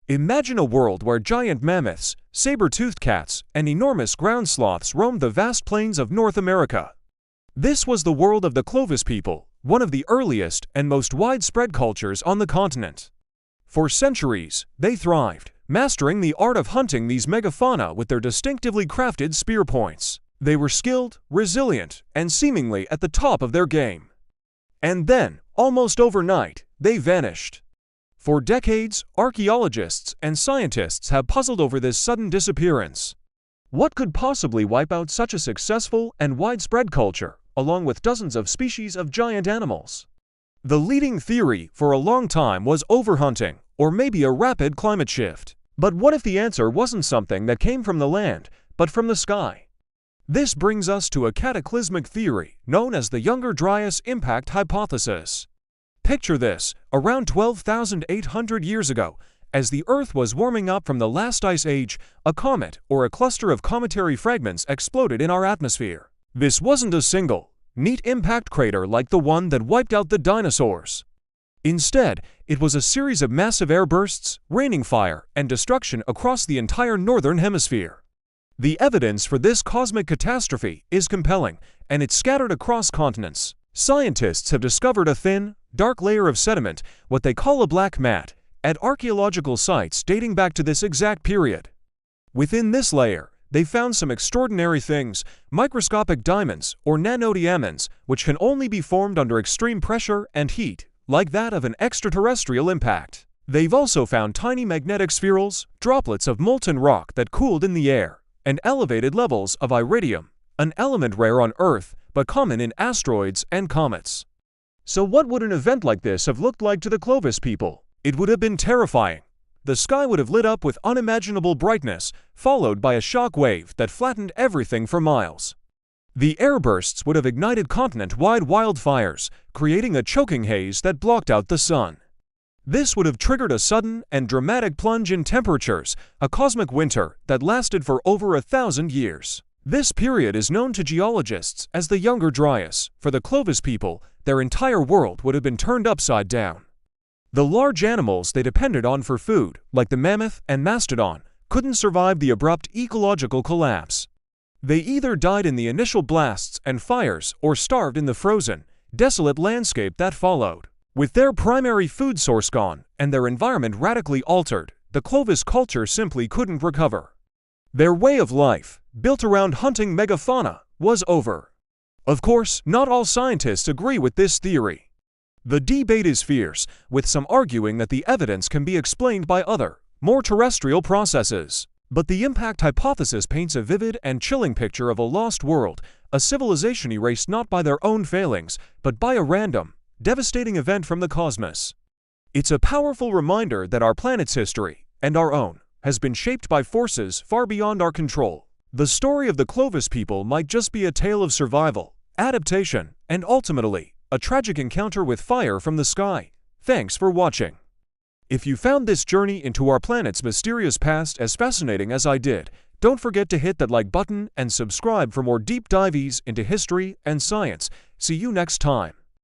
Imagine a world where giant mammoths, saber-toothed cats, and enormous ground sloths roamed the vast plains of North America. This was the world of the Clovis people, one of the earliest and most widespread cultures on the continent. For centuries, they thrived, mastering the art of hunting these megafauna with their distinctively crafted spear points. They were skilled, resilient, and seemingly at the top of their game. And then, almost overnight, they vanished. For decades, archaeologists and scientists have puzzled over this sudden disappearance. What could possibly wipe out such a successful and widespread culture, along with dozens of species of giant animals? The leading theory for a long time was overhunting, or maybe a rapid climate shift. But what if the answer wasn't something that came from the land, but from the sky? This brings us to a cataclysmic theory known as the Younger Dryas impact hypothesis. Picture this, around 12,800 years ago, as the Earth was warming up from the last ice age, a comet or a cluster of cometary fragments exploded in our atmosphere. This wasn't a single, neat impact crater like the one that wiped out the dinosaurs. Instead, it was a series of massive airbursts, raining fire, and destruction across the entire northern hemisphere. The evidence for this cosmic catastrophe is compelling, and it's scattered across continents. Scientists have discovered a thin, dark layer of sediment, what they call a black mat, at archaeological sites dating back to this exact period. Within this layer, they found some extraordinary things, microscopic diamonds or nanodiamonds, which can only be formed under extreme pressure and heat, like that of an extraterrestrial impact. They've also found tiny magnetic spherules, droplets of molten rock that cooled in the air, and elevated levels of iridium, an element rare on Earth but common in asteroids and comets. So what would an event like this have looked like to the Clovis people? It would have been terrifying. The sky would have lit up with unimaginable brightness, followed by a shock wave that flattened everything for miles. The airbursts would have ignited continent-wide wildfires, creating a choking haze that blocked out the sun. This would have triggered a sudden and dramatic plunge in temperatures, a cosmic winter that lasted for over 1,000 years. This period is known to geologists as the Younger Dryas. For the Clovis people, their entire world would have been turned upside down. The large animals they depended on for food, like the mammoth and mastodon, couldn't survive the abrupt ecological collapse. They either died in the initial blasts and fires or starved in the frozen, desolate landscape that followed. With their primary food source gone and their environment radically altered, the Clovis culture simply couldn't recover. Their way of life, built around hunting megafauna, was over. Of course, not all scientists agree with this theory. The debate is fierce, with some arguing that the evidence can be explained by other, more terrestrial processes. But the impact hypothesis paints a vivid and chilling picture of a lost world, a civilization erased not by their own failings, but by a random, devastating event from the cosmos. It's a powerful reminder that our planet's history, and our own, has been shaped by forces far beyond our control. The story of the Clovis people might just be a tale of survival, adaptation, and ultimately, a tragic encounter with fire from the sky. Thanks for watching. If you found this journey into our planet's mysterious past as fascinating as I did, don't forget to hit that like button and subscribe for more deep dives into history and science. See you next time.